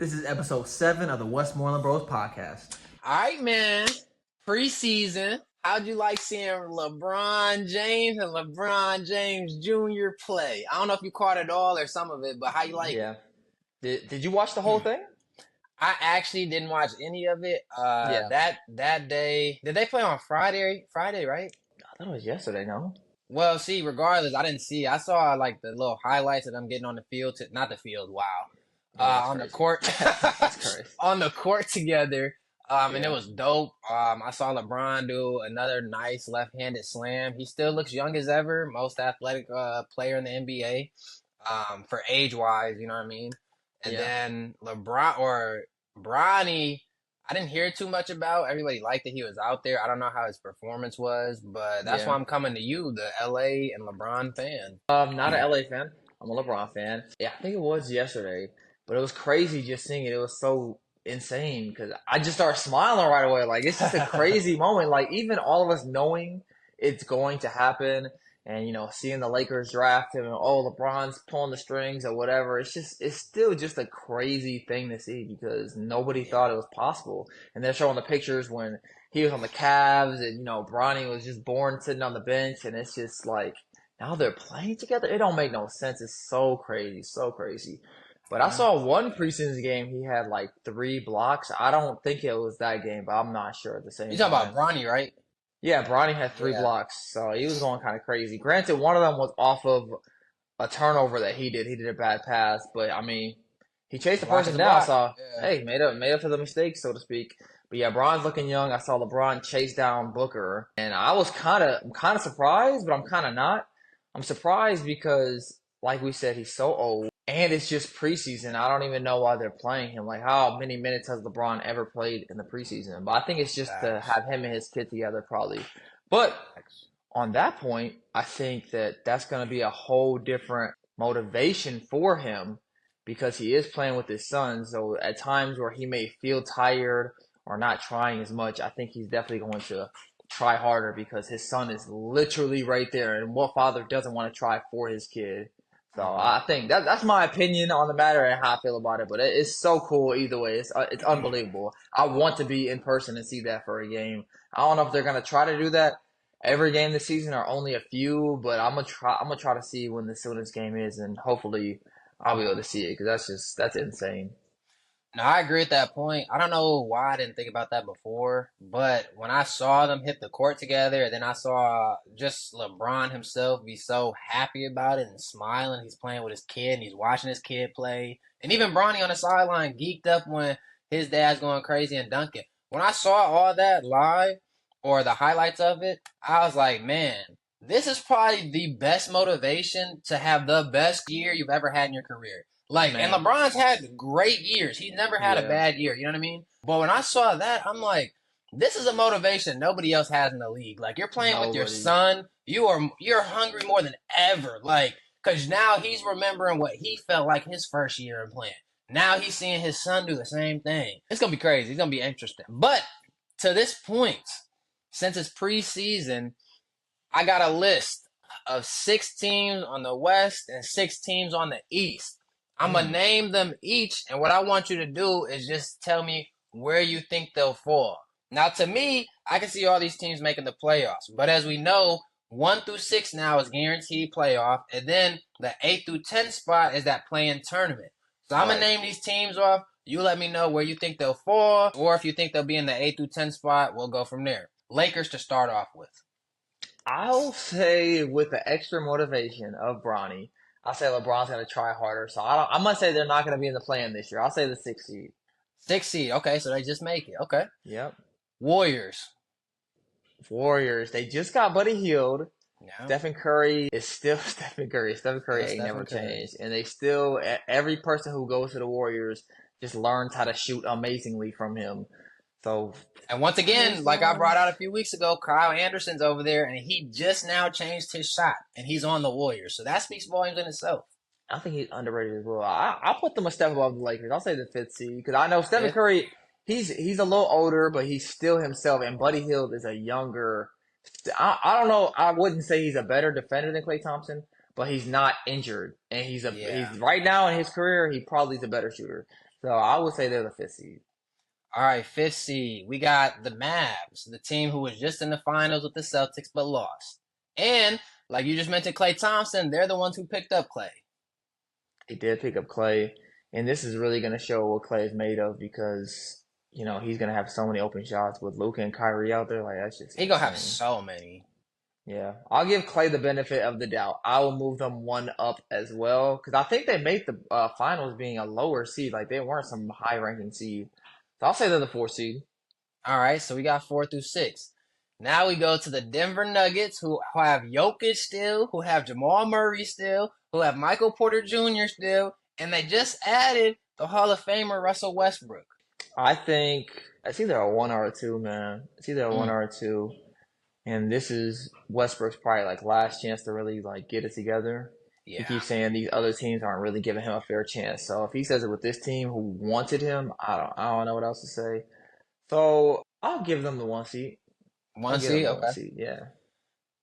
This is episode 7 of the Westmoreland Bros podcast. All right, man. Preseason. How'd you like seeing LeBron James and LeBron James Jr. play? I don't know if you caught it all or some of it, but how you like it? Did you watch the whole thing? I actually didn't watch any of it. That day, did they play on Friday? Friday, right? I thought it was yesterday, no? Well, see, regardless, I didn't see it. I saw like the little highlights of them getting on the field. Not the field, wow. On crazy. the court. That's crazy. On the court together. And it was dope. I saw LeBron do another nice left-handed slam. He still looks young as ever, most athletic player in the NBA, for age-wise, you know what I mean? And then Bronny, I didn't hear too much about. Everybody liked that he was out there. I don't know how his performance was, but that's why I'm coming to you, the LA and LeBron fan. Not an LA fan. I'm a LeBron fan. Yeah, I think it was yesterday, but it was crazy just seeing it. It was so insane because I just started smiling right away. Like, it's just a crazy moment. Like, even all of us knowing it's going to happen and, you know, seeing the Lakers draft him and, LeBron's pulling the strings or whatever. It's still just a crazy thing to see because nobody thought it was possible. And they're showing the pictures when he was on the Cavs and, you know, Bronny was just born sitting on the bench. And it's just like, now they're playing together. It don't make no sense. It's so crazy, so crazy. But I saw one preseason game, he had like 3 blocks. I don't think it was that game, but I'm not sure at the same time. You're talking about Bronny, right? Yeah, Bronny had 3 blocks, so he was going kind of crazy. Granted, one of them was off of a turnover that he did. He did a bad pass, but I mean, he chased the person down, so hey, made up for the mistake, so to speak. But yeah, Bron's looking young. I saw LeBron chase down Booker, and I'm kind of surprised, but I'm kind of not. I'm surprised because, like we said, he's so old. And it's just preseason. I don't even know why they're playing him. Like, how many minutes has LeBron ever played in the preseason? But I think it's just to have him and his kid together, probably. But on that point, I think that that's going to be a whole different motivation for him because he is playing with his son. So at times where he may feel tired or not trying as much, I think he's definitely going to try harder because his son is literally right there. And what father doesn't want to try for his kid? So I think that's my opinion on the matter and how I feel about it. But it's so cool either way. It's unbelievable. I want to be in person and see that for a game. I don't know if they're gonna try to do that every game this season or only a few, but I'm gonna try to see when the soonest game is, and hopefully I'll be able to see it because that's insane. No, I agree at that point. I don't know why I didn't think about that before, but when I saw them hit the court together, and then I saw just LeBron himself be so happy about it and smiling. He's playing with his kid, and he's watching his kid play. And even Bronny on the sideline geeked up when his dad's going crazy and dunking. When I saw all that live, or the highlights of it, I was like, man, this is probably the best motivation to have the best year you've ever had in your career. Like, and LeBron's had great years. He's never had a bad year. You know what I mean? But when I saw that, I'm like, this is a motivation nobody else has in the league. Like, you're playing with your son. You're hungry more than ever. Like, because now he's remembering what he felt like his first year in playing. Now he's seeing his son do the same thing. It's going to be crazy. It's going to be interesting. But to this point, since it's preseason, I got a list of 6 teams on the West and 6 teams on the East. I'm going to name them each, and what I want you to do is just tell me where you think they'll fall. Now, to me, I can see all these teams making the playoffs, but as we know, 1 through 6 now is guaranteed playoff, and then the 8 through 10 spot is that play-in tournament. So I'm going to name these teams off. You let me know where you think they'll fall, or if you think they'll be in the 8 through 10 spot, we'll go from there. Lakers to start off with. I'll say with the extra motivation of Bronny, I'll say LeBron's going to try harder. So I'm going to say they're not going to be in the play-in this year. I'll say the 6th seed. 6th seed. Okay, so they just make it. Okay. Yep. Warriors. They just got Buddy Hield. Yeah. Stephen Curry is still Stephen Curry. Stephen Curry ain't never changed. And they still, every person who goes to the Warriors just learns how to shoot amazingly from him. So, and once again, like I brought out a few weeks ago, Kyle Anderson's over there, and he just now changed his shot, and he's on the Warriors. So that speaks volumes in itself. I think he's underrated as well. I'll put them a step above the Lakers. I'll say the 5th seed because I know Stephen Curry, he's a little older, but he's still himself, and Buddy Hield is a younger. I don't know. I wouldn't say he's a better defender than Klay Thompson, but he's not injured, and he's right now in his career, he probably is a better shooter. So I would say they're the 5th seed. All right, 5th seed. We got the Mavs, the team who was just in the finals with the Celtics but lost. And like you just mentioned, Klay Thompson, they're the ones who picked up Klay. They did pick up Klay, and this is really going to show what Klay is made of because he's going to have so many open shots with Luka and Kyrie out there. Like that's just He gonna have insane. so many. Yeah, I'll give Klay the benefit of the doubt. I will move them one up as well because I think they made the finals being a lower seed. Like they weren't some high ranking seed. So I'll say they're the 4th seed. All right, so we got 4 through 6. Now we go to the Denver Nuggets, who have Jokic still, who have Jamal Murray still, who have Michael Porter Jr. still, and they just added the Hall of Famer Russell Westbrook. I think it's either a 1 or a 2, man. It's either a 1 or a 2. And this is Westbrook's probably like last chance to really like get it together. Yeah. He keeps saying these other teams aren't really giving him a fair chance. So if he says it with this team who wanted him, I don't know what else to say. So I'll give them the 1 seed. One seed, okay. 1 seed, yeah.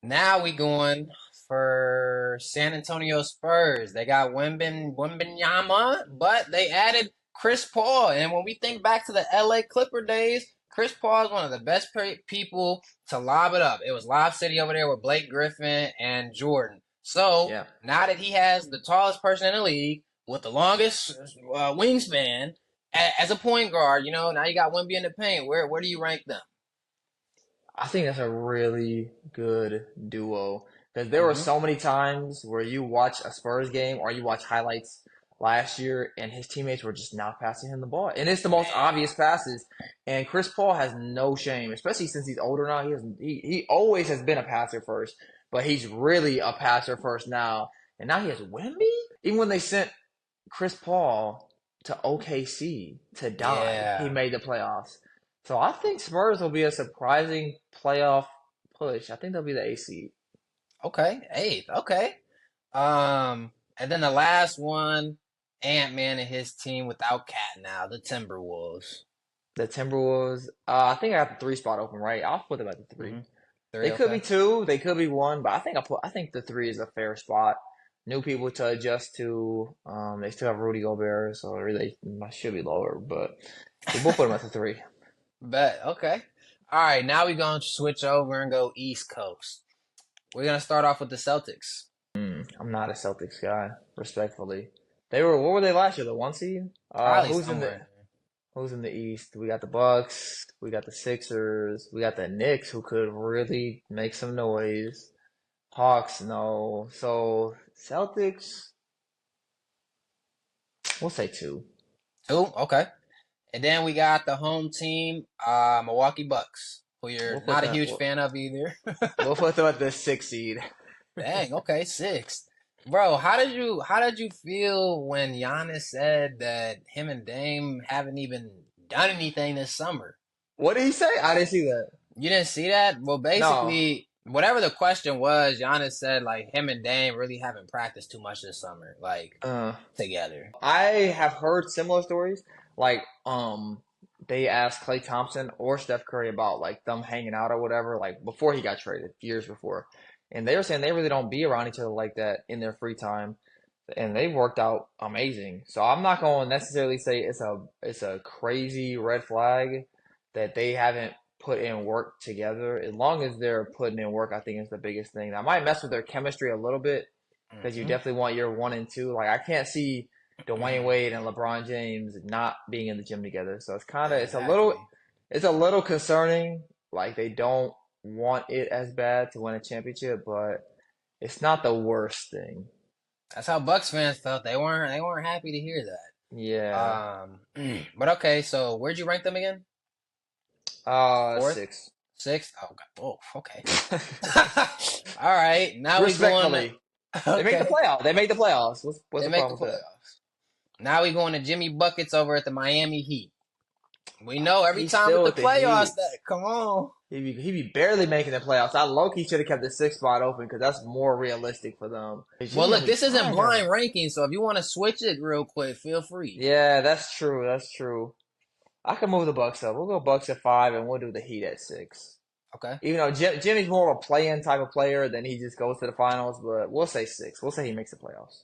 Now we going for San Antonio Spurs. They got Wembanyama, but they added Chris Paul. And when we think back to the LA Clipper days, Chris Paul is one of the best people to lob it up. It was Lob City over there with Blake Griffin and Jordan. So now that he has the tallest person in the league with the longest wingspan as a point guard, now you got Wemby in the paint. Where do you rank them? I think that's a really good duo because there were so many times where you watch a Spurs game or you watch highlights last year and his teammates were just not passing him the ball. And it's the most obvious passes. And Chris Paul has no shame, especially since he's older now. He always has been a passer first, but he's really a passer first now. And now he has Wemby? Even when they sent Chris Paul to OKC to die, he made the playoffs. So I think Spurs will be a surprising playoff push. I think they'll be the 8th seed. Okay, 8th. Okay. And then the last one, Ant-Man and his team without Cat now, the Timberwolves. The Timberwolves, I think I got the 3 spot open, right? I'll put them at the 3. 3, they could be 2, they could be 1, but I think the 3 is a fair spot. New people to adjust to. They still have Rudy Gobert, so they should be lower, but we'll put them at the 3. Bet. Okay. All right. Now we're going to switch over and go East Coast. We're going to start off with the Celtics. I'm not a Celtics guy, respectfully. What were they last year? The 1 seed? Who's in the East? We got the Bucks. We got the Sixers. We got the Knicks, who could really make some noise. Hawks, no. So Celtics, we'll say 2. 2? Okay. And then we got the home team, Milwaukee Bucks, who you're not a huge fan of either. We'll put them at the 6th seed. Dang, okay, 6th. Bro, how did you feel when Giannis said that him and Dame haven't even done anything this summer? What did he say? I didn't see that. You didn't see that? Well, basically, whatever the question was, Giannis said like him and Dame really haven't practiced too much this summer, like together. I have heard similar stories. Like, they asked Klay Thompson or Steph Curry about like them hanging out or whatever, like before he got traded, years before. And they were saying they really don't be around each other like that in their free time. And they've worked out amazing. So I'm not going to necessarily say it's a crazy red flag that they haven't put in work together. As long as they're putting in work, I think is the biggest thing. That might mess with their chemistry a little bit because you definitely want your 1 and 2. Like I can't see Dwayne Wade and LeBron James not being in the gym together. So it's a little concerning. Like they don't want it as bad to win a championship, but it's not the worst thing. That's how Bucks fans felt. They weren't happy to hear that. Yeah. But okay, so where'd you rank them again? 6th. 6th? Oh, okay. All right. Now we're going. They make the playoffs. They make the playoffs. What's the problem with that? Now we going to Jimmy Buckets over at the Miami Heat. We know every time with the playoffs come on. He be barely making the playoffs. I low-key should have kept the 6th spot open because that's more realistic for them. Well, look, this isn't blind ranking, so if you want to switch it real quick, feel free. Yeah, that's true. That's true. I can move the Bucks up. We'll go Bucks at 5, and we'll do the Heat at 6. Okay. Even though Jimmy's more of a play-in type of player than he just goes to the finals, but we'll say 6. We'll say he makes the playoffs.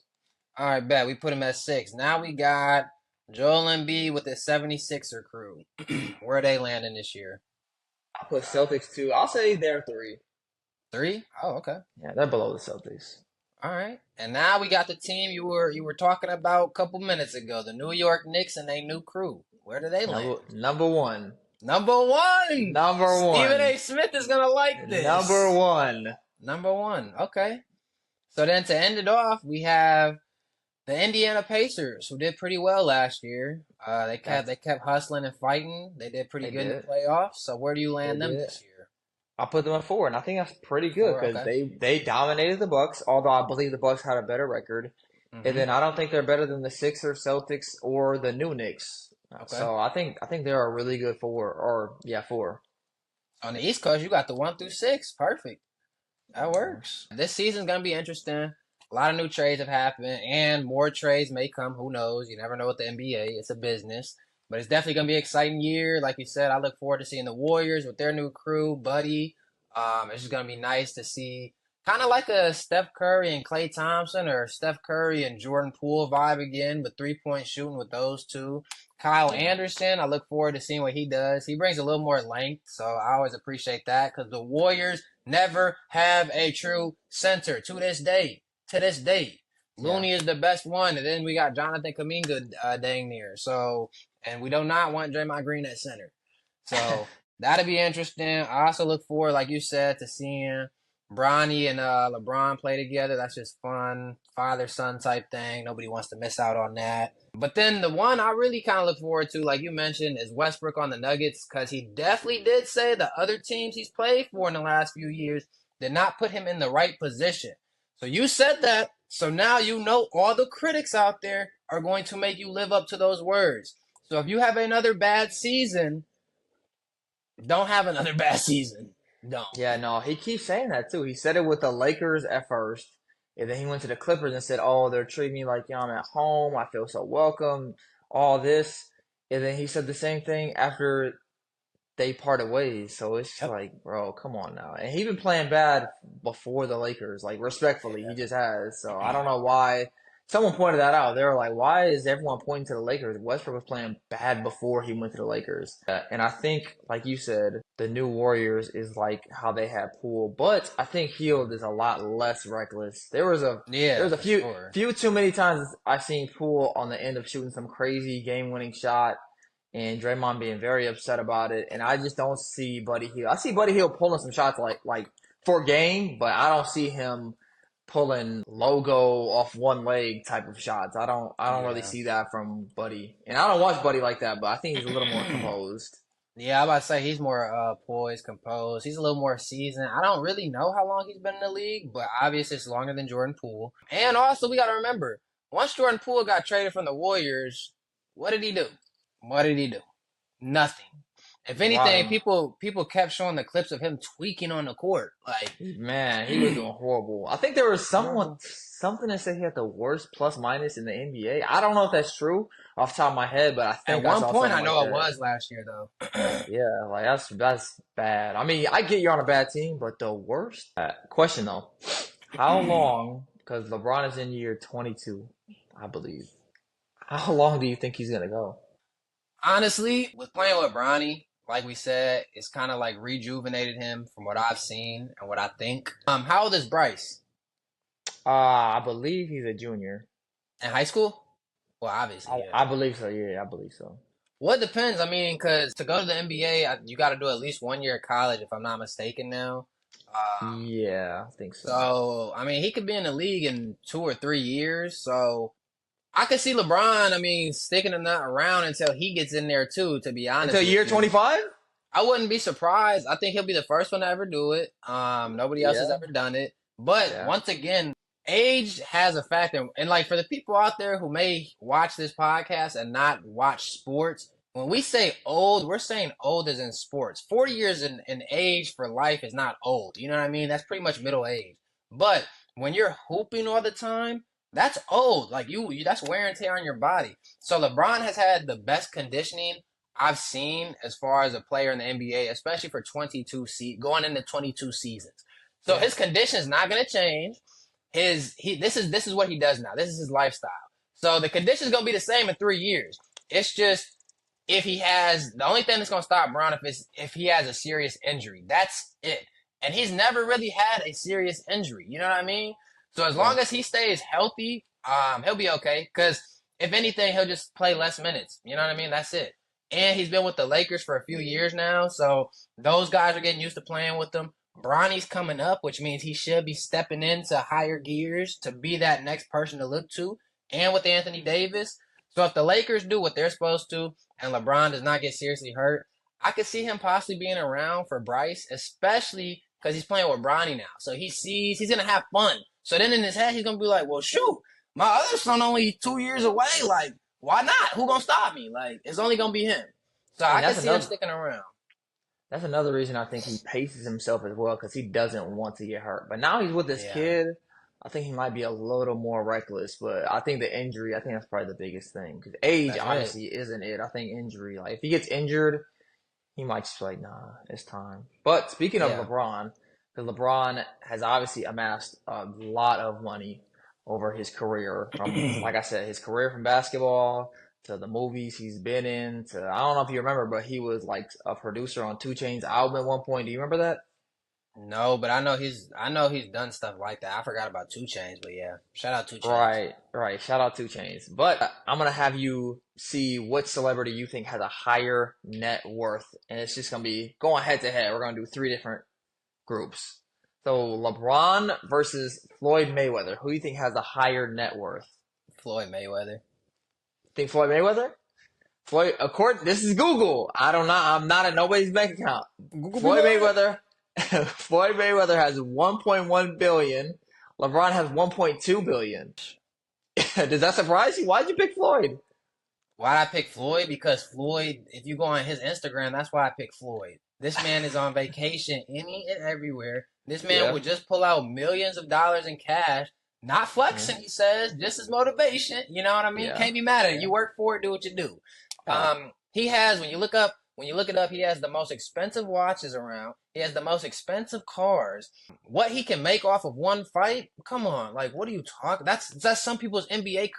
All right, bet. We put him at 6. Now we got Joel Embiid with the 76er crew. Where are they landing this year? I put Celtics 2. I'll say they're 3. 3? Oh, okay. Yeah, they're below the Celtics. All right. And now we got the team you were talking about a couple minutes ago, the New York Knicks and their new crew. Where do they land? Number one. Number one. Number one. Stephen A. Smith is gonna like this. Number one. Number one. Okay. So then to end it off, we have the Indiana Pacers, who did pretty well last year. They kept hustling and fighting. They did pretty good in the playoffs. So where do you land them this year? I put them at 4, and I think that's pretty good because they dominated the Bucks. Although I believe the Bucks had a better record, and then I don't think they're better than the Sixers, Celtics, or the new Knicks. Okay. So I think they're a really good 4. 4. On the East Coast, you got the 1 through 6. Perfect. That works. This season's gonna be interesting. A lot of new trades have happened, and more trades may come. Who knows? You never know with the NBA. It's a business. But it's definitely going to be an exciting year. Like you said, I look forward to seeing the Warriors with their new crew, Buddy. It's just going to be nice to see kind of like a Steph Curry and Klay Thompson or Steph Curry and Jordan Poole vibe again with three-point shooting with those two. Kyle Anderson, I look forward to seeing what he does. He brings a little more length, so I always appreciate that because the Warriors never have a true center to this day. Looney is the best one, and then we got Jonathan Kuminga dang near. So, and we do not want Draymond Green at center. So that'll be interesting. I also look forward, like you said, to seeing Bronny and LeBron play together. That's just fun, father-son type thing. Nobody wants to miss out on that. But then the one I really kind of look forward to, like you mentioned, is Westbrook on the Nuggets because he definitely did say the other teams he's played for in the last few years did not put him in the right position. So you said that, so now you know all the critics out there are going to make you live up to those words. So if you have another bad season, don't have another bad season. Don't. Yeah, no, he keeps saying that too. He said it with the Lakers at first, and then he went to the Clippers and said, "Oh, they're treating me like I'm at home. I feel so welcome. All this," and then he said the same thing after they parted ways. So it's like, bro, come on now. And he been playing bad before the Lakers, like respectfully, he just has. So I don't know why. Someone pointed that out. They were like, why is everyone pointing to the Lakers? Westbrook was playing bad before he went to the Lakers. And I think, like you said, the new Warriors is like how they had Poole. But I think Hield is a lot less reckless. There was a few too many times I've seen Poole on the end of shooting some crazy game-winning shot and Draymond being very upset about it. And I just don't see Buddy Hield. I see Buddy Hield pulling some shots like for game, but I don't see him pulling logo off one leg type of shots. I don't really see that from Buddy. And I don't watch Buddy like that, but I think he's a little more composed. Yeah, I'm about to say he's more poised, composed. He's a little more seasoned. I don't really know how long he's been in the league, but obviously it's longer than Jordan Poole. And also we got to remember, once Jordan Poole got traded from the Warriors, what did he do? Nothing. If anything, people kept showing the clips of him tweaking on the court. Like, man, he was doing horrible. I think there was something that said he had the worst plus minus in the NBA. I don't know if that's true off the top of my head, but I think at one point I know it was last year though. Yeah, like that's bad. I mean, I get you're on a bad team, but the worst. Question though, how long? Because LeBron is in year 22, I believe. How long do you think he's gonna go? Honestly, with playing with Bronny, like we said, it's kind of like rejuvenated him from what I've seen and what I think. How old is Bryce? I believe he's a junior. In high school? Well, obviously. Yeah. I believe so. Yeah, I believe so. Well, it depends. I mean, because to go to the NBA, you got to do at least 1 year of college, if I'm not mistaken now. Yeah, I think so. So, I mean, he could be in the league in 2 or 3 years. So, I could see LeBron, I mean, sticking him that around until he gets in there too, to be honest. Until year 25? I wouldn't be surprised. I think he'll be the first one to ever do it. Nobody else has ever done it. But once again, age has a factor. And like for the people out there who may watch this podcast and not watch sports, when we say old, we're saying old as in sports. 40 years in age for life is not old. You know what I mean? That's pretty much middle age. But when you're hooping all the time, that's old. Like you that's wear and tear on your body. So LeBron has had the best conditioning I've seen as far as a player in the NBA, especially for going into 22 seasons. So his condition is not going to change. This is what he does now. This is his lifestyle. So the condition is going to be the same in 3 years. It's just if he has the only thing that's gonna stop Bron if he has a serious injury. That's it. And he's never really had a serious injury. You know what I mean? So as Yeah. long as he stays healthy, he'll be okay. Because if anything, he'll just play less minutes. You know what I mean? That's it. And he's been with the Lakers for a few years now, so those guys are getting used to playing with him. Bronny's coming up, which means he should be stepping into higher gears to be that next person to look to. And with Anthony Davis. So if the Lakers do what they're supposed to and LeBron does not get seriously hurt, I could see him possibly being around for Bryce, especially because he's playing with Bronny now. So he sees he's going to have fun. So then in his head, he's going to be like, well, shoot, my other son only 2 years away. Like, why not? Who going to stop me? Like, it's only going to be him. So I can see him sticking around. That's another reason I think he paces himself as well because he doesn't want to get hurt. But now he's with this kid. I think he might be a little more reckless, but I think the injury, I think that's probably the biggest thing. Because age, honestly, isn't it. I think injury, like if he gets injured, he might just be like, nah, it's time. But speaking of LeBron, because LeBron has obviously amassed a lot of money over his career. From, like I said, his career from basketball to the movies he's been in to, I don't know if you remember, but he was like a producer on 2 Chainz album at one point. Do you remember that? No, but I know he's done stuff like that. I forgot about 2 Chainz, but yeah. Shout out 2 Chainz. Right. Shout out 2 Chainz. But I'm gonna have you see what celebrity you think has a higher net worth. And it's just gonna be going head to head. We're gonna do 3 different groups. So LeBron versus Floyd Mayweather. Who do you think has a higher net worth? Floyd Mayweather. Think Floyd Mayweather? Floyd, of course, this is Google. I'm not at nobody's bank account. Floyd Mayweather has 1.1 billion. LeBron has 1.2 billion. Does that surprise you? Why'd you pick Floyd? Why'd I pick Floyd? Because Floyd, if you go on his Instagram, that's why I picked Floyd. This man is on vacation any and everywhere. This man would just pull out millions of dollars in cash. Not flexing, he says, just as motivation. You know what I mean? Can't be mad at it. You work for it, do what you do. He has, when you look it up, he has the most expensive watches around. He has the most expensive cars. What he can make off of one fight? Come on, like what are you talking? That's some people's NBA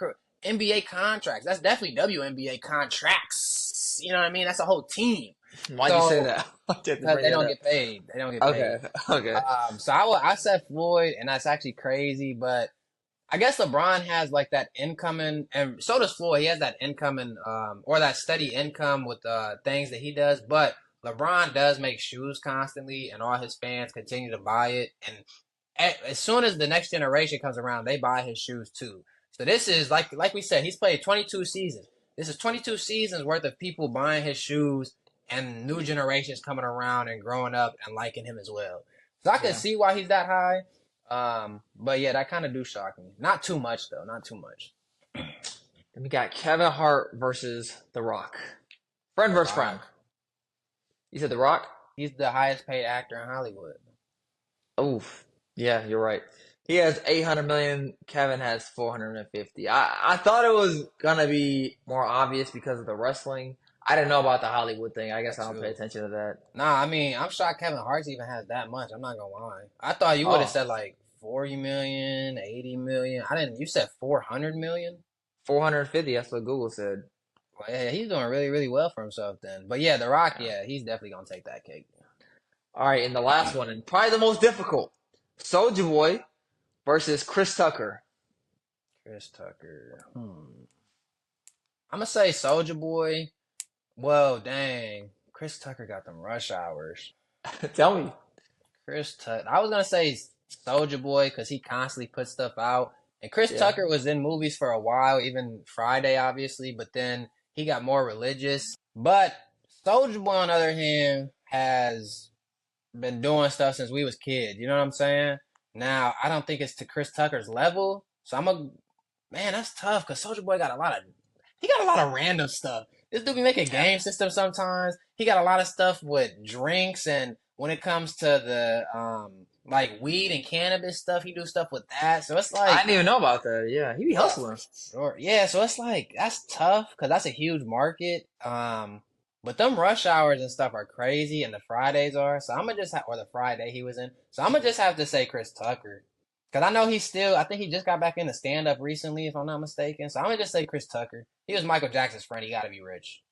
contracts. That's definitely WNBA contracts. You know what I mean? That's a whole team. Why'd you say that? Because they don't get paid. They don't get paid. Okay. So I said Floyd, and that's actually crazy, but I guess LeBron has like that incoming, and so does Floyd. He has that incoming, or that steady income with things that he does. But LeBron does make shoes constantly, and all his fans continue to buy it. And as soon as the next generation comes around, they buy his shoes too. So this is like we said, he's played 22 seasons. This is 22 seasons worth of people buying his shoes, and new generations coming around and growing up and liking him as well. So I can see why he's that high. But yeah, that kind of do shock me. Not too much though. Not too much. Then we got Kevin Hart versus The Rock. Friend versus friend. You said The Rock? He's the highest paid actor in Hollywood. Oof. Yeah, you're right. He has 800 million. Kevin has 450. I thought it was gonna be more obvious because of the wrestling. I didn't know about the Hollywood thing. I guess I don't pay attention to that. Nah, I mean, I'm shocked Kevin Hart even has that much. I'm not gonna lie. I thought you would have said like 40 million, 80 million. I didn't. You said 400 million? 450. That's what Google said. Well, yeah, he's doing really, really well for himself then. But yeah, The Rock, he's definitely gonna take that cake. All right, and the last one, and probably the most difficult, Soulja Boy versus Chris Tucker. Chris Tucker. I'm gonna say Soulja Boy. Whoa, dang. Chris Tucker got them rush hours. Tell me. Chris Tucker. I was going to say Soulja Boy because he constantly puts stuff out. And Chris Tucker was in movies for a while, even Friday, obviously. But then he got more religious. But Soulja Boy, on the other hand, has been doing stuff since we was kids. You know what I'm saying? Now, I don't think it's to Chris Tucker's level. So man, that's tough because Soulja Boy got a lot of random stuff. This dude be making game systems sometimes. He got a lot of stuff with drinks, and when it comes to the like weed and cannabis stuff, he do stuff with that. So it's like I didn't even know about that. Yeah, he be hustling. Sure. Yeah, so it's like that's tough because that's a huge market. But them rush hours and stuff are crazy, and the Fridays are. So I'm gonna just or the Friday he was in. So I'm gonna just have to say Chris Tucker. Because I know I think he just got back into stand-up recently, if I'm not mistaken. So I'm going to just say Chris Tucker. He was Michael Jackson's friend. He got to be rich.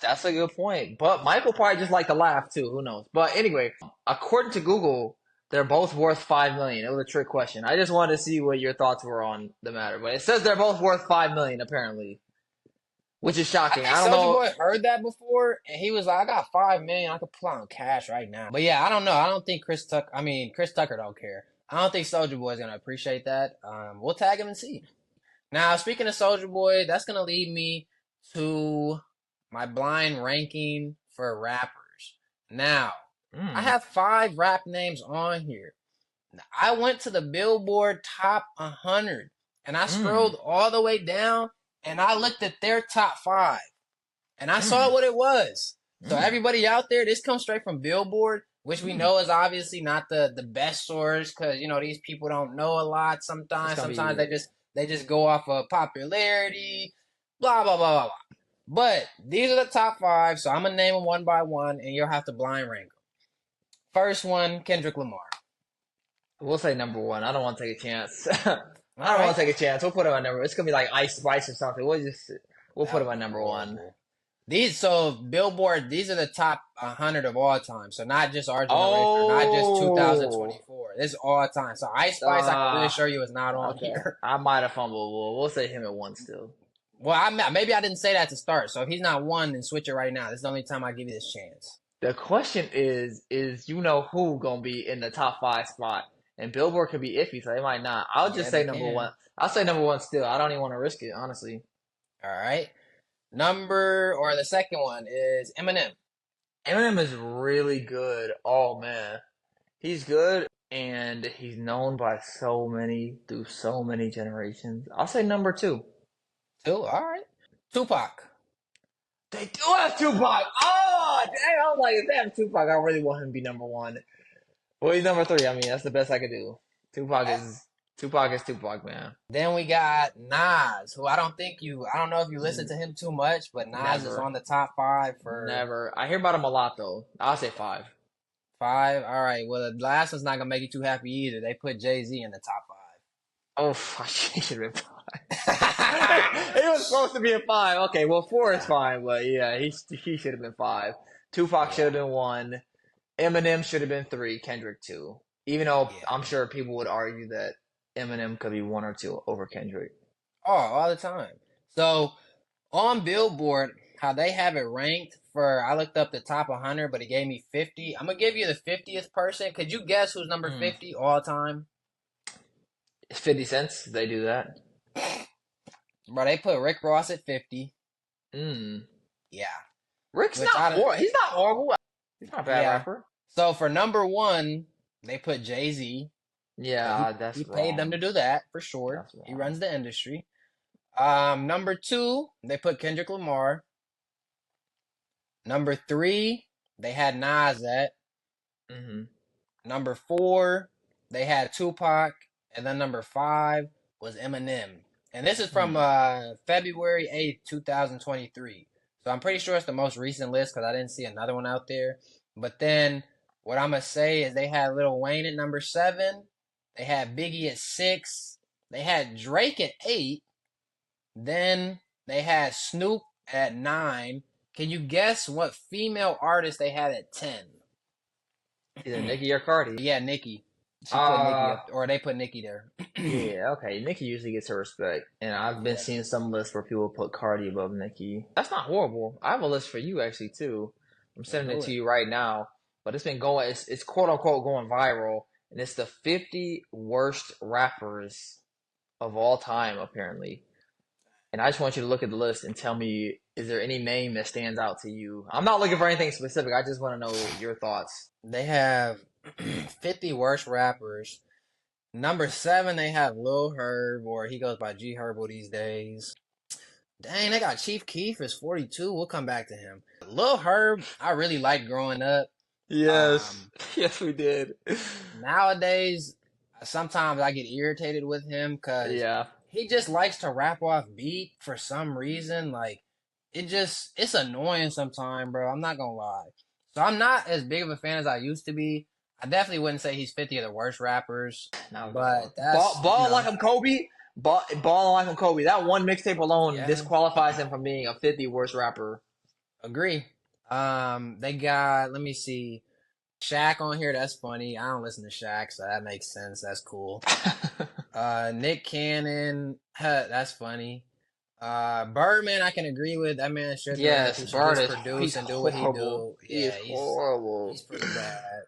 That's a good point. But Michael probably just like to laugh too. Who knows? But anyway, according to Google, they're both worth $5 million. It was a trick question. I just wanted to see what your thoughts were on the matter. But it says they're both worth $5 million apparently, which is shocking. I don't Soulja know. Boy heard that before, and he was like, "I got $5 million. I could pull out cash right now." But yeah, I don't know. I don't think Chris Tucker don't care. I don't think Soulja Boy is gonna appreciate that. We'll tag him and see. Now, speaking of Soulja Boy, that's gonna lead me to my blind ranking for rappers. Now, I have 5 rap names on here. Now, I went to the Billboard Top 100, and I scrolled all the way down, and I looked at their top 5, and I saw what it was. So everybody out there, this comes straight from Billboard, which we know is obviously not the best source, because these people don't know a lot sometimes. Sometimes they just go off of popularity, blah blah blah blah blah. But these are the top 5, so I'm gonna name them one by one, and you'll have to blind rank them. First one, Kendrick Lamar. We'll say number 1. I don't want to take a chance. I don't want to take a chance. We'll put him at number. It's gonna be like Ice Spice or something. We'll put him at number 1. Billboard, these are the top 100 of all time. So not just our generation, not just 2024. This is all time. So Ice Spice, I can really assure you is not on here. I might have fumbled. We'll say him at 1 still. Well, maybe I didn't say that to start. So if he's not 1, then switch it right now. This is the only time I give you this chance. The question is who gonna be in the top 5 spot? And Billboard could be iffy, so they might not. I'll just say number 1. I'll say number 1 still. I don't even want to risk it, honestly. All right. The second one is Eminem. Eminem is really good. Oh man, he's good, and he's known by through so many generations. I'll say number 2. 2, all right. Tupac. They do have Tupac. Oh, dang! I was like, if they have Tupac, I really want him to be number 1. Well, he's number 3. I mean, that's the best I could do. Tupac is Tupac, man. Then we got Nas, who I don't know if you listen to him too much, but Nas is on the top 5 for... Never. I hear about him a lot, though. I'll say 5. 5? All right. Well, the last one's not going to make you too happy either. They put Jay-Z in the top 5. Oh, fuck. He should have been 5. He was supposed to be a 5. Okay, well, 4 is fine, but yeah, he should have been 5. Tupac should have been 1. Eminem should have been 3. Kendrick 2. Even though I'm sure people would argue that Eminem could be 1 or 2 over Kendrick. Oh, all the time. So on Billboard, how they have it ranked I looked up the top 100, but it gave me 50. I'm gonna give you the 50th person. Could you guess who's number 50 all time? It's 50 Cent. They do that. Bro, they put Rick Ross at 50. Yeah. Rick's not horrible. He's not horrible. He's not a bad rapper. So for number 1, they put Jay-Z. Yeah, he paid them to do that for sure. He runs the industry. Number 2, they put Kendrick Lamar. Number 3, they had Nas at. Number 4, they had Tupac, and then number 5 was Eminem. And this is from February 8th, 2023. So I'm pretty sure it's the most recent list because I didn't see another one out there. But then what I'm going to say is they had Lil Wayne at number 7. They had Biggie at 6. They had Drake at 8. Then they had Snoop at 9. Can you guess what female artist they had at 10? Either Nicki or Cardi. Yeah, Nicki. She put Nicki up, or they put Nicki there. Yeah, okay. Nicki usually gets her respect. And I've been seeing some lists where people put Cardi above Nicki. That's not horrible. I have a list for you, actually, too. I'm sending it to you right now. But it's been going, it's quote-unquote going viral. And it's the 50 worst rappers of all time, apparently. And I just want you to look at the list and tell me, is there any name that stands out to you? I'm not looking for anything specific. I just want to know your thoughts. They have 50 worst rappers. Number 7, they have Lil Herb, or he goes by G Herbo these days. Dang, they got Chief Keef is 42. We'll come back to him. Lil Herb, I really liked growing up. Yes. Yes, we did. Nowadays, sometimes I get irritated with him because he just likes to rap off beat for some reason. Like, it's annoying sometimes, bro. I'm not going to lie. So I'm not as big of a fan as I used to be. I definitely wouldn't say he's 50 of the worst rappers, No, but that's ball like him, Kobe. Ball like him, Kobe. That one mixtape alone yeah, disqualifies him from being a 50 worst rapper. agree. They got let me see, Shaq on here. That's funny. I don't listen to Shaq, so that makes sense. That's cool. Nick Cannon, that's funny. Birdman, I can agree with. That man should Yes, he should Bird just is. produce He's and do what he horrible. do. He is Yeah, horrible. he's pretty bad.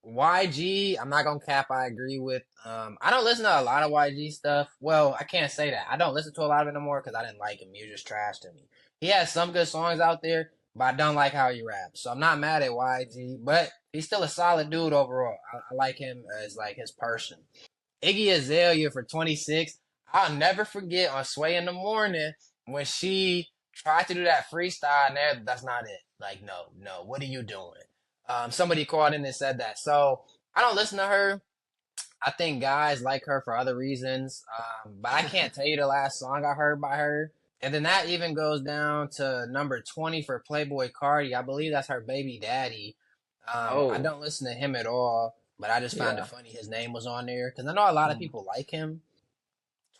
YG, I'm not gonna cap. I agree with. I don't listen to a lot of YG stuff. Well, I can't say that. I don't listen to a lot of it no more because I didn't like him. He was just trash to me. He has some good songs out there, but I don't like how he raps. So I'm not mad at YG, but he's still a solid dude overall. I like him as like his person. Iggy Azalea for 26. I'll never forget on Sway in the Morning when she tried to do that freestyle and that's not it. Like, no, what are you doing? Somebody called in and said that. So I don't listen to her. I think guys like her for other reasons. But I can't tell you the last song I heard by her. And then that even goes down to number 20 for Playboy Cardi. I believe that's her baby daddy. I Oh, don't listen to him at all, but I just found it yeah. funny his name was on there because I know a lot of people like him.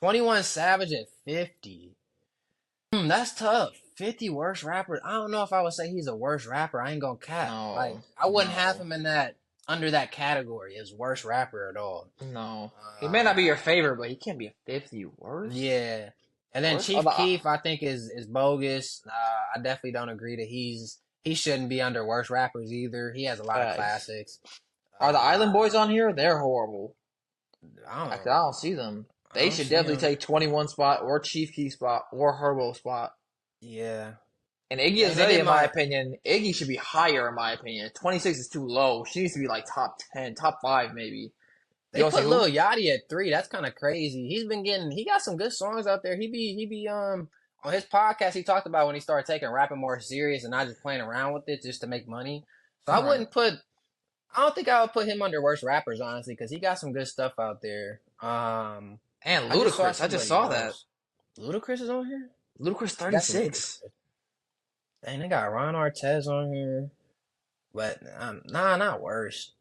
21 Savage at 50. That's tough. 50 worst rappers. I don't know if I would say he's a worst rapper. I ain't gonna cap. Like No, I wouldn't have no, him in that under that category as worst rapper at all. no. He may not Um, be your favorite, but he can't be a 50 worst. yeah. And then Worst? Chief Keef, I think is bogus. I definitely don't agree that he shouldn't be under worst rappers either. He has a lot of Facts. classics. Are the Island Um, Boys on here? They're horrible. I I don't don't see them. I They don't should see definitely him. take 21 spot or Chief Key spot or Herbo spot. Yeah. And Iggy They Azalea, did in my my opinion, Iggy should be higher in my opinion. 26 is too low. She needs to be like top 10, top 5 maybe. You They don't see put who? Lil Yachty at 3. That's kind of crazy. He got some good songs out there. He be on his podcast he talked about when he started taking rapping more serious and not just playing around with it just to make money. So Right. I don't think I would put him under worst rappers honestly because he got some good stuff out there. And I just saw Ludacris. I just somebody saw that. else. Ludacris is on here? Ludacris I got some 36. Ludacris. Dang, they got Ron Artez on here. But nah, not worst.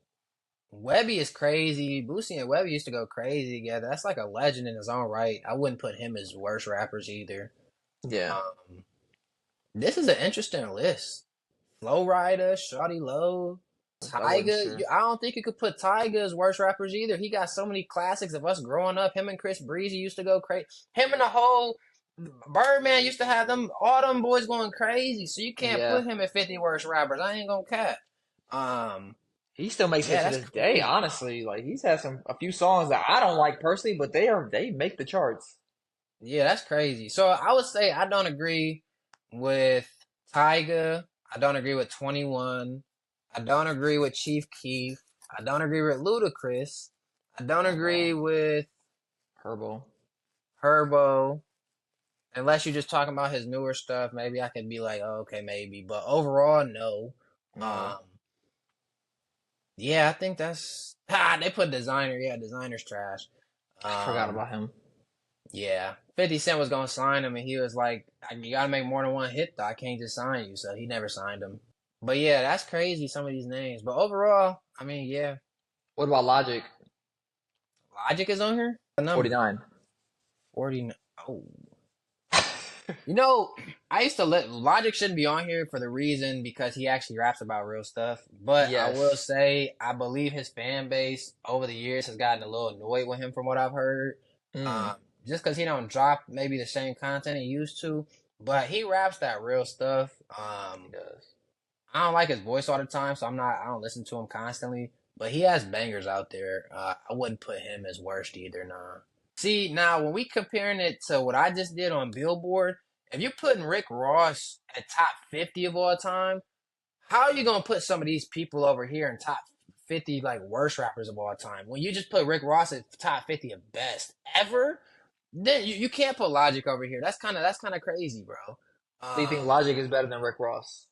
Webby is crazy. Boosie and Webby used to go crazy together. That's like a legend in his own right. I wouldn't put him as worst rappers either. Yeah. Um, this is an interesting list. Flow Rider, Shawty Low, I wasn't Tyga. sure. I don't think you could put Tyga as worst rappers either. He got so many classics of us growing up. Him and Chris Breezy used to go crazy. Him and the whole Birdman used to have them all them boys going crazy. So you can't Yeah. put him at 50 worst rappers. I ain't gonna cap. He still makes Yeah, hits to that's this day, crazy. honestly. Like he's had a few songs that I don't like personally, but they make the charts. Yeah, that's crazy. So I would say I don't agree with Tyga. I don't agree with 21. I don't agree with Chief Keef. I don't agree with Ludacris. I don't Oh agree wow. with Herbo. Herbo. Unless you're just talking about his newer stuff, maybe I could be like, oh, okay, maybe. But overall, no. No. Um, yeah, I think that's they put designer. Yeah, designer's trash. I forgot Um, about him. Yeah, 50 Cent was gonna sign him, and he was like, "You gotta make more than one hit, though. I can't just sign you." So he never signed him. But yeah, that's crazy. Some of these names, but overall, I mean, yeah, What about Logic? Logic is on here. The number 49. 40. Oh, you know, I used to let Logic shouldn't be on here for the reason because he actually raps about real stuff. But I will Yes. say, I believe his fan base over the years has gotten a little annoyed with him, from what I've heard. Mm. Um, just because he don't drop maybe the same content he used to, but he raps that real stuff. He does. I don't like his voice all the time, so I don't listen to him constantly. But he has bangers out there. I wouldn't put him as worst either. Nah. See, now when we comparing it to what I just did on Billboard, if you're putting Rick Ross at top 50 of all time, how are you gonna put some of these people over here in top 50 like worst rappers of all time when you just put Rick Ross at top 50 of best ever? Then you can't put Logic over here. That's kind of crazy, bro. Do you think Um, Logic is better than Rick Ross?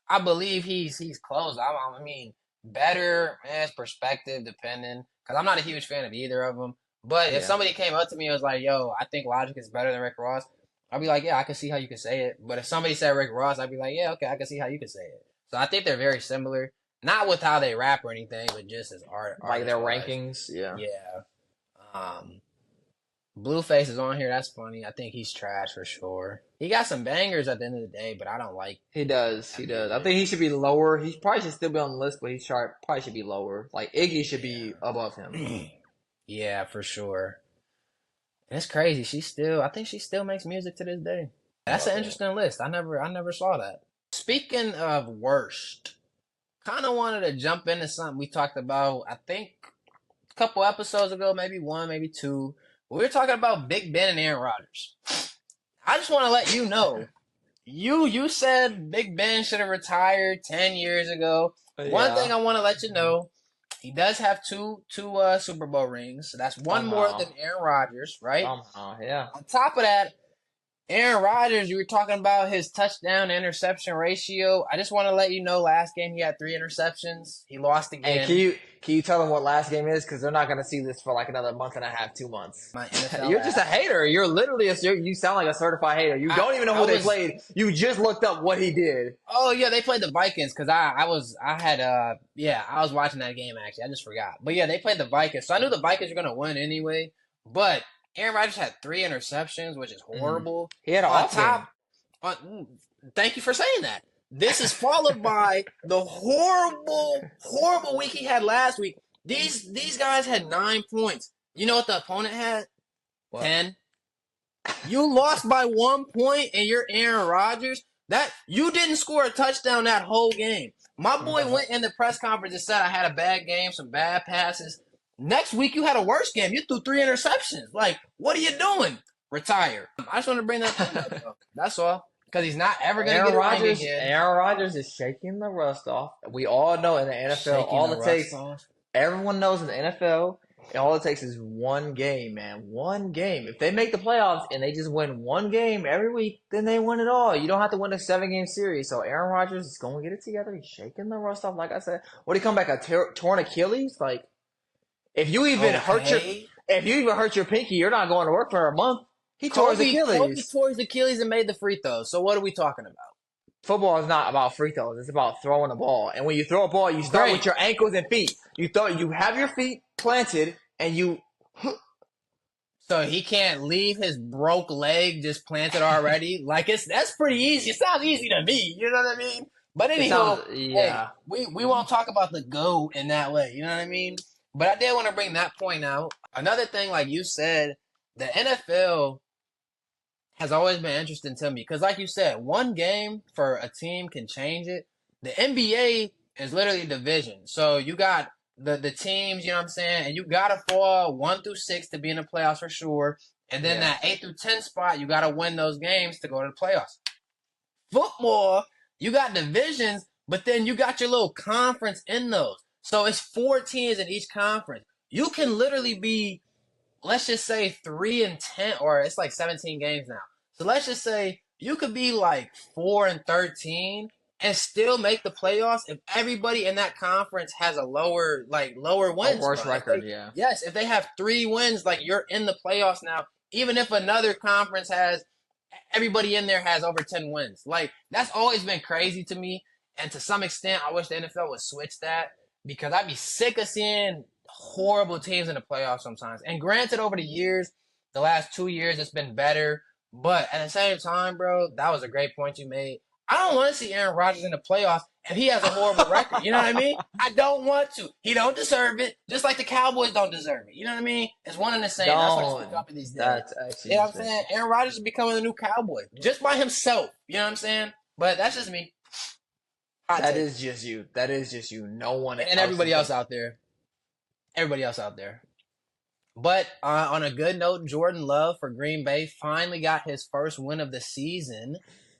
I believe he's close. I mean, better as perspective, depending, because I'm not a huge fan of either of them. But if Yeah. somebody came up to me and was like, "Yo, I think Logic is better than Rick Ross," I'd be like, "Yeah, I can see how you can say it." But if somebody said Rick Ross, I'd be like, "Yeah, okay, I can see how you can say it." So I think they're very similar. Not with how they rap or anything, but just as art. Like their artist-wise. rankings, yeah. Yeah. Blueface is on here. That's funny. I think he's trash for sure. He got some bangers at the end of the day, but I don't like. He does. He does. I think he should be lower. He probably should still be on the list, but probably should be lower. Like Iggy should be above him. Yeah, for sure. And it's crazy. I think she still makes music to this day. That's an interesting list. I never saw that. Speaking of worst, kind of wanted to jump into something we talked about, I think a couple episodes ago, maybe one, maybe two. We were talking about Big Ben and Aaron Rodgers. I just want to let you know, you said Big Ben should have retired 10 years ago. Yeah. One thing I want to let you know, he does have two Super Bowl rings. So that's one more than Aaron Rodgers, right? Yeah. On top of that, Aaron Rodgers, you were talking about his touchdown interception ratio. I just want to let you know, last game he had 3 interceptions. He lost again. Hey, can you tell them what last game is? Because they're not going to see this for like another month and a half, 2 months. You're just a hater. You're literally you sound like a certified hater. You don't even know who they played. You just looked up what he did. Oh yeah, they played the Vikings because I was watching that game actually. I just forgot. But yeah, they played the Vikings, so I knew the Vikings were going to win anyway. But Aaron Rodgers had 3 interceptions, which is horrible. He had an off game. Thank you for saying that. This is followed by the horrible week he had last week. These guys had 9 points. You know what the opponent had? What? 10. You lost by 1 point, and you're Aaron Rodgers. That you didn't score a touchdown that whole game. My boy went in the press conference and said I had a bad game, some bad passes. Next week, you had a worse game. You threw 3 interceptions. Like, what are you doing? Retire. I just want to bring that up. That's all. Because he's not ever going to get a ring again. Aaron Rodgers is shaking the rust off. We all know in the NFL, everyone knows in the NFL, all it takes is one game, man. One game. If they make the playoffs and they just win one game every week, then they win it all. You don't have to win a 7-game series. So Aaron Rodgers is going to get it together. He's shaking the rust off, like I said. What, he come back a torn Achilles? Like, if you even hurt your pinky, you're not going to work for a month. He tore his Achilles. Kobe tore his Achilles and made the free throws. So what are we talking about? Football is not about free throws. It's about throwing a ball. And when you throw a ball, you start with your ankles and feet. You have your feet planted and you. So he can't leave his broke leg just planted already. Like that's pretty easy. It sounds easy to me. You know what I mean? But anyhow, hey, we won't talk about the GOAT in that way. You know what I mean? But I did want to bring that point out. Another thing, like you said, the NFL has always been interesting to me because, like you said, one game for a team can change it. The NBA is literally division. So you got the teams, you know what I'm saying, and you got to fall 1 through 6 to be in the playoffs for sure. And then that 8 through 10 spot, you got to win those games to go to the playoffs. Football, you got divisions, but then you got your little conference in those. So it's 4 teams in each conference. You can literally be, let's just say 3-10, or it's like 17 games now. So let's just say you could be like 4-13 and still make the playoffs if everybody in that conference has a lower wins. Worst record, Yes, if they have 3 wins, like you're in the playoffs now. Even if another conference has, everybody in there has over 10 wins. Like, that's always been crazy to me. And to some extent, I wish the NFL would switch that because I'd be sick of seeing horrible teams in the playoffs sometimes. And granted, over the years, the last 2 years, it's been better. But at the same time, bro, that was a great point you made. I don't want to see Aaron Rodgers in the playoffs if he has a horrible record. You know what I mean? I don't want to. He don't deserve it, just like the Cowboys don't deserve it. You know what I mean? It's one and the same. That's what it's becoming these days. You know what I'm saying? Aaron Rodgers is becoming the new Cowboy just by himself. You know what I'm saying? But that's just me. That is just you. That is just you. No one and everybody else out there. Everybody else out there. But on a good note, Jordan Love for Green Bay finally got his first win of the season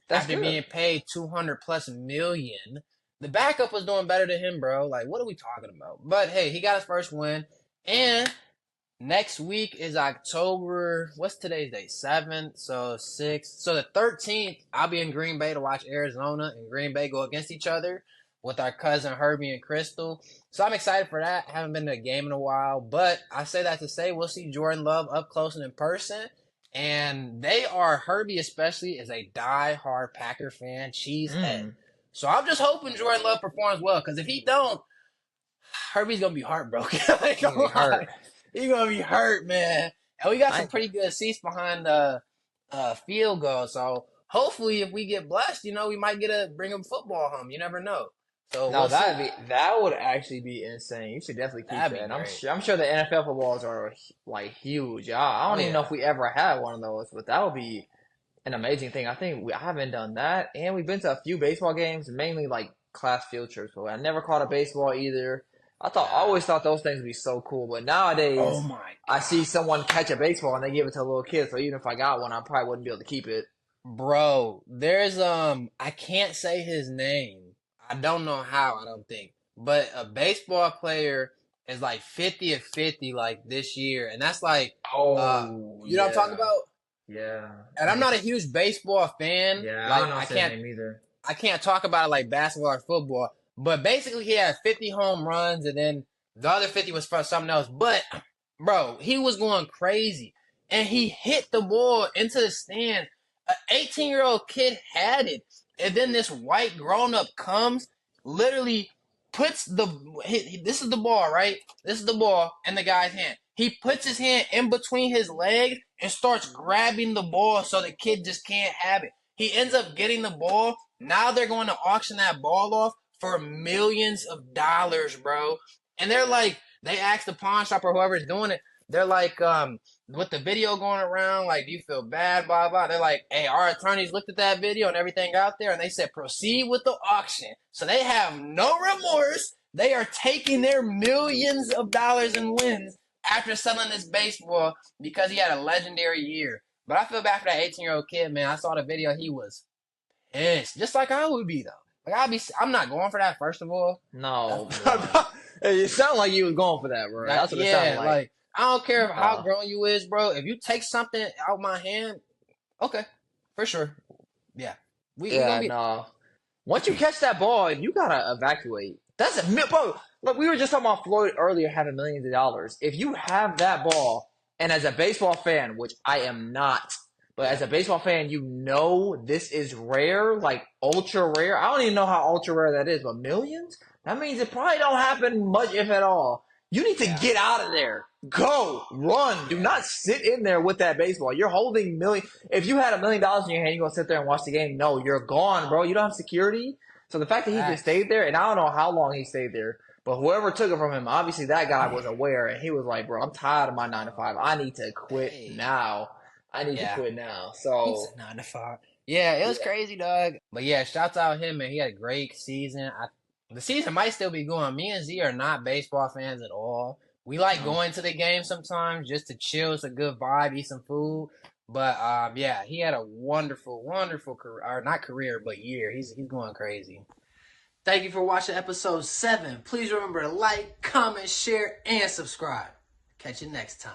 after being paid $200+ million. The backup was doing better than him, bro. Like, what are we talking about? But hey, he got his first win. And next week is October. What's today's date? 7th, so 6th. So the 13th, I'll be in Green Bay to watch Arizona and Green Bay go against each other with our cousin Herbie and Crystal. So I'm excited for that. Haven't been to a game in a while. But I say that to say we'll see Jordan Love up close and in person. And Herbie especially is a die-hard Packer fan, cheesehead. So I'm just hoping Jordan Love performs well, because if he don't, Herbie's gonna be heartbroken. Like, He's gonna be hurt. He's gonna be hurt, man. And we got some I pretty good seats behind the field goal. So hopefully, if we get blessed, we might get to bring him football home. You never know. So No, we'll see. that would actually be insane. You should definitely keep That'd be that. And great. I'm sure the NFL footballs are like huge. I don't even know if we ever had one of those, but that would be an amazing thing. I think I haven't done that, and we've been to a few baseball games, mainly like class field trips. But I never caught a baseball either. I always thought those things would be so cool, but nowadays Oh my I see someone catch a baseball and they give it to a little kid. So even if I got one, I probably wouldn't be able to keep it. Bro, there's I can't say his name. I don't know how, I don't think. But a baseball player is like 50 of 50 like this year. And that's like you know what I'm talking about? Yeah. And I'm not a huge baseball fan. Yeah, Like, I don't know his name either. I can't talk about it like basketball or football. But basically he had 50 home runs and then the other 50 was for something else. But bro, he was going crazy. And he hit the ball into the stand. An 18-year-old kid had it. And then this white grown-up comes, literally puts this is the ball, right? This is the ball in the guy's hand. He puts his hand in between his leg and starts grabbing the ball so the kid just can't have it. He ends up getting the ball. Now they're going to auction that ball off for millions of dollars, bro. And they're like, they asked the pawn shop or whoever's doing it, they're like, with the video going around, like, do you feel bad, blah, blah. They're like, hey, our attorneys looked at that video and everything out there, and they said proceed with the auction. So they have no remorse. They are taking their millions of dollars in wins after selling this baseball because he had a legendary year. But I feel bad for that 18-year-old kid, man. I saw the video. He was pissed, just like I would be, though. Like, I'm not going for that, first of all. No, it sounded like you was going for that, bro. That's what it sounded like. I don't care how grown you is, bro. If you take something out my hand, okay, for sure. Yeah. No. Once you catch that ball, you gotta evacuate. That's bro. Look, we were just talking about Floyd earlier having millions of dollars. If you have that ball, and as a baseball fan, which I am not, but as a baseball fan, you know this is rare, like ultra rare. I don't even know how ultra rare that is, but millions? That means it probably don't happen much, if at all. You need to get out of there. Go. Run. Do not sit in there with that baseball. You're holding million. If you had $1 million in your hand, you're going to sit there and watch the game. No, you're gone, bro. You don't have security. So the fact that he just stayed there, and I don't know how long he stayed there, but whoever took it from him, obviously that guy was aware, and he was like, bro, I'm tired of my 9 to 5. I need to quit now. I need to quit now. So 9 to 5. Yeah, it was crazy, dog. But yeah, shouts out him, man. He had a great season. The season might still be going. Me and Z are not baseball fans at all. We like going to the game sometimes just to chill. It's a good vibe, eat some food. But yeah, he had a wonderful, wonderful career, or not career, but year. He's going crazy. Thank you for watching episode 7. Please remember to like, comment, share, and subscribe. Catch you next time.